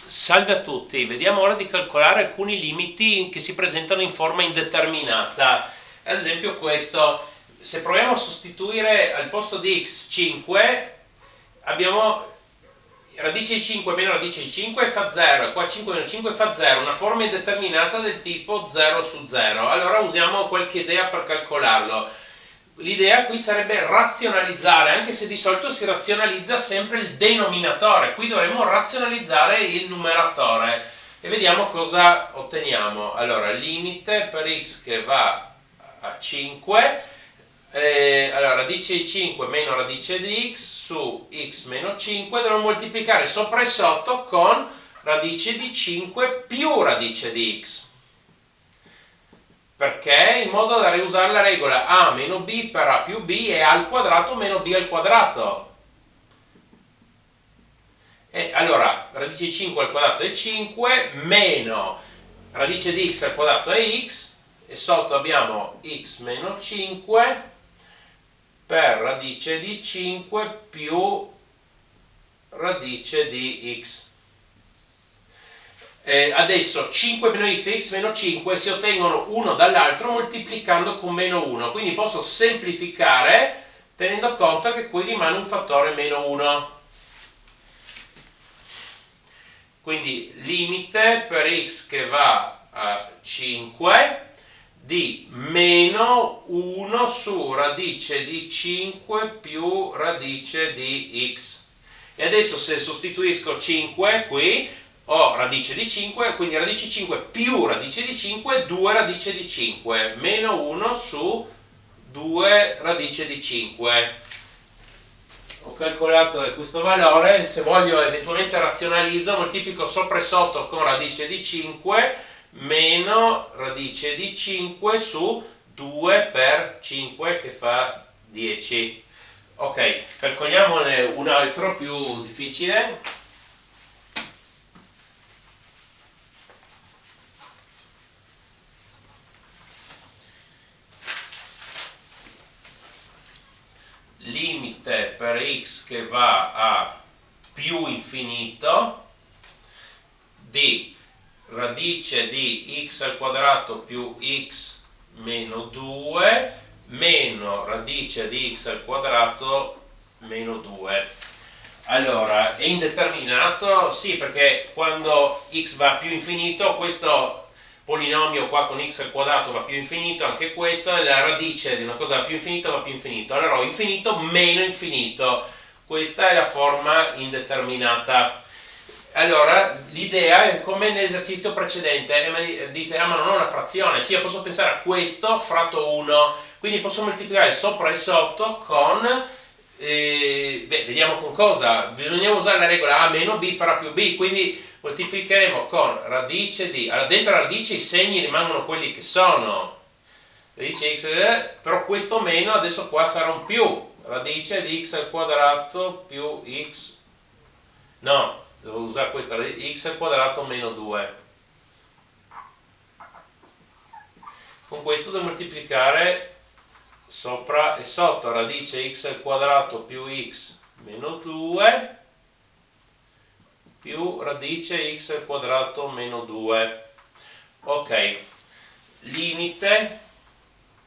Salve a tutti, vediamo ora di calcolare alcuni limiti che si presentano in forma indeterminata. Ad esempio questo, se proviamo a sostituire al posto di x 5, abbiamo radice di 5 meno radice di 5 fa 0, qua 5 meno 5 fa 0, una forma indeterminata del tipo 0 su 0. Allora usiamo qualche idea per calcolarlo. L'idea qui sarebbe razionalizzare, anche se di solito si razionalizza sempre il denominatore. Qui dovremmo razionalizzare il numeratore e vediamo cosa otteniamo. Allora, limite per x che va a 5, allora radice di 5 meno radice di x su x meno 5, dovremo moltiplicare sopra e sotto con radice di 5 più radice di x. Perché? In modo da riusare la regola a meno b per a più b è a al quadrato meno b al quadrato. E allora radice di 5 al quadrato è 5 meno radice di x al quadrato è x e sotto abbiamo x meno 5 per radice di 5 più radice di x. Adesso 5 meno x e x meno 5 si ottengono uno dall'altro moltiplicando con meno 1, quindi posso semplificare tenendo conto che qui rimane un fattore meno 1. Quindi limite per x che va a 5 di meno 1 su radice di 5 più radice di x. E adesso se sostituisco 5 qui ho radice di 5, quindi radice di 5 più radice di 5, 2 radice di 5, meno 1 su 2 radice di 5. Ho calcolato questo valore, se voglio eventualmente razionalizzo, moltiplico sopra e sotto con radice di 5 meno radice di 5 su 2 per 5 che fa 10. Ok, calcoliamone un altro più difficile. Limite per x che va a più infinito di radice di x al quadrato più x meno 2 meno radice di x al quadrato meno 2. Allora, è indeterminato? Sì, perché quando x va a più infinito, questo polinomio qua con x al quadrato va più infinito, anche questo, è la radice di una cosa va più infinito va più infinito. Allora ho infinito meno infinito. Questa è la forma indeterminata. Allora, l'idea è come nell'esercizio precedente, dite, ma non ho una frazione. Sì, io posso pensare a questo fratto 1, quindi posso moltiplicare sopra e sotto con... vediamo con cosa. Bisogna usare la regola a meno b per a più b, quindi moltiplicheremo con radice di... Allora, dentro la radice i segni rimangono quelli che sono. Radice x, però questo meno adesso qua sarà un più. Radice di x al quadrato più x... No, devo usare questa, x al quadrato meno 2. Con questo devo moltiplicare sopra e sotto, radice x al quadrato più x meno 2 più radice x al quadrato meno 2. Ok, limite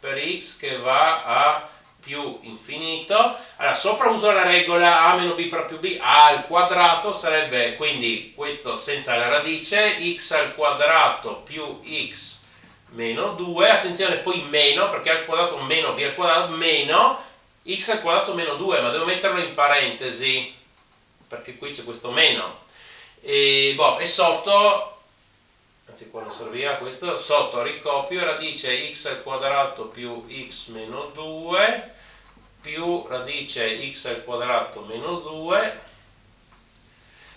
per x che va a più infinito. Allora, sopra uso la regola a meno b per più b, a al quadrato sarebbe quindi questo senza la radice, x al quadrato più x meno 2, attenzione poi meno, perché al quadrato meno b al quadrato meno x al quadrato meno 2, ma devo metterlo in parentesi, perché qui c'è questo meno. E sotto, anzi qua non serviva questo, sotto ricopio radice x al quadrato più x meno 2 più radice x al quadrato meno 2.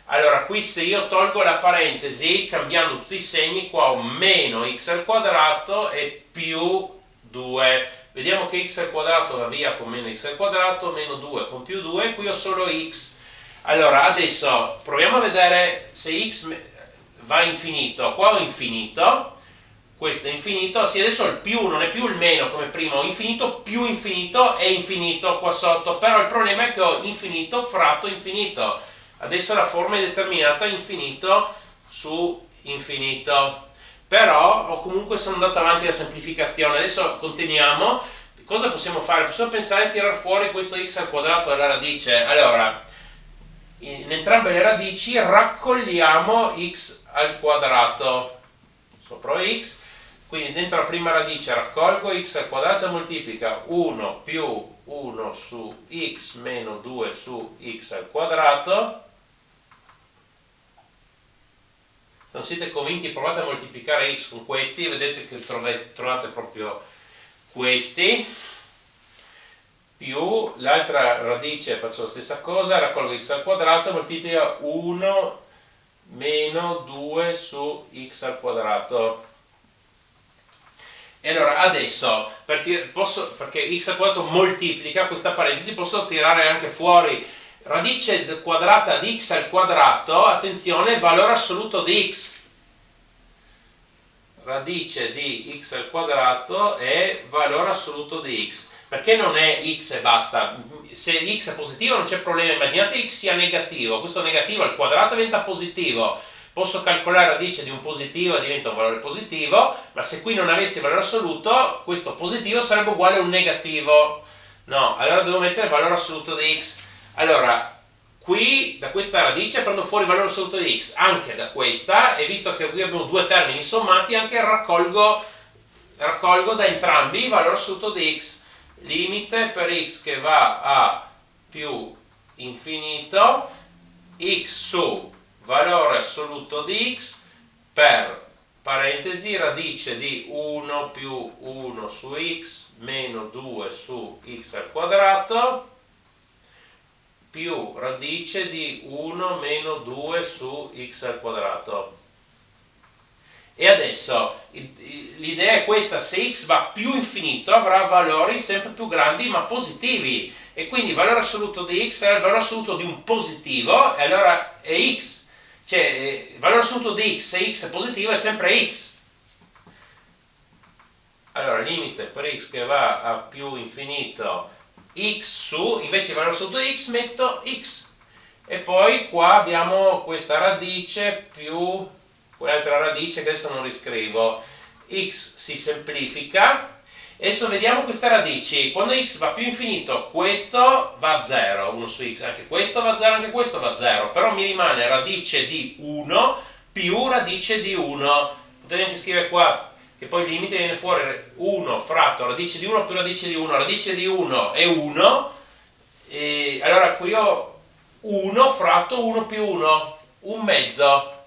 Allora qui se io tolgo la parentesi cambiando tutti i segni, qua ho meno x al quadrato e più 2. Vediamo che x al quadrato va via con meno x al quadrato, meno 2 con più 2, qui ho solo x. Allora adesso proviamo a vedere se x va infinito, qua ho infinito, questo è infinito, sì adesso il più non è più il meno come prima, ho infinito più infinito è infinito qua sotto, però il problema è che ho infinito fratto infinito, adesso la forma è determinata infinito su infinito. Però comunque sono andato avanti la semplificazione. Adesso continuiamo. Cosa possiamo fare? Possiamo pensare di tirare fuori questo x al quadrato dalla radice. Allora, in entrambe le radici raccogliamo x al quadrato sopra x, quindi dentro la prima radice raccolgo x al quadrato e moltiplica 1 più 1 su x meno 2 su x al quadrato. Non siete convinti? Provate a moltiplicare x con questi, vedete che trovate proprio questi, più l'altra radice, faccio la stessa cosa, raccolgo x al quadrato e moltiplica 1 meno 2 su x al quadrato. E allora adesso, perché x al quadrato moltiplica questa parentesi, posso tirare anche fuori radice quadrata di x al quadrato, attenzione, valore assoluto di x. Radice di x al quadrato è valore assoluto di x. Perché non è x e basta? Se x è positivo non c'è problema, immaginate x sia negativo, questo negativo al quadrato diventa positivo. Posso calcolare la radice di un positivo e diventa un valore positivo, ma se qui non avessi valore assoluto, questo positivo sarebbe uguale a un negativo. No, allora devo mettere il valore assoluto di x. Allora, qui da questa radice prendo fuori il valore assoluto di x, anche da questa, e visto che qui abbiamo due termini sommati, anche raccolgo da entrambi il valore assoluto di x. Limite per x che va a più infinito, x su valore assoluto di x per parentesi radice di 1 più 1 su x meno 2 su x al quadrato più radice di 1 meno 2 su x al quadrato. E adesso l'idea è questa: se x va più infinito avrà valori sempre più grandi ma positivi, e quindi il valore assoluto di x è il valore assoluto di un positivo, e allora è x. Cioè il valore assoluto di x, se x è positivo, è sempre x. Allora limite per x che va a più infinito x su, invece il valore assoluto di x metto x, e poi qua abbiamo questa radice più quell'altra radice che adesso non riscrivo. X si semplifica. Adesso vediamo queste radici. Quando x va più infinito, questo va a 0, 1 su x, anche questo va a 0, anche questo va a 0, però mi rimane radice di 1 più radice di 1. Potete anche scrivere qua che poi il limite viene fuori 1 fratto radice di 1 più radice di 1. Radice di 1 è 1, e allora qui ho 1 fratto 1 più 1, un mezzo.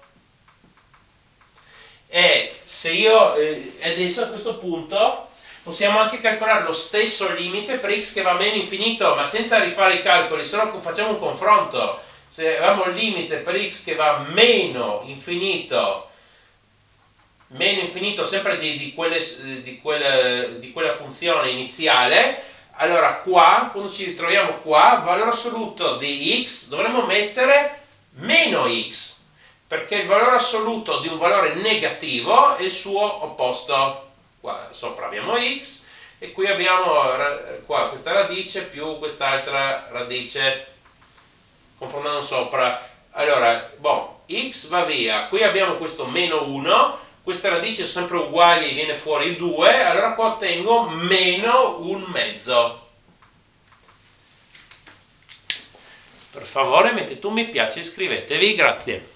E se io adesso a questo punto possiamo anche calcolare lo stesso limite per x che va a meno infinito, ma senza rifare i calcoli, solo facciamo un confronto. Se avevamo il limite per x che va a meno infinito sempre di quella funzione iniziale, allora qua, quando ci ritroviamo qua, valore assoluto di x dovremmo mettere meno x, perché il valore assoluto di un valore negativo è il suo opposto. Qua sopra abbiamo x e qui abbiamo qua questa radice più quest'altra radice, confrontando sopra. Allora, x va via, qui abbiamo questo meno 1, queste radici sono sempre uguali, viene fuori 2, allora qua ottengo meno un mezzo. Per favore mettete un mi piace e iscrivetevi, grazie.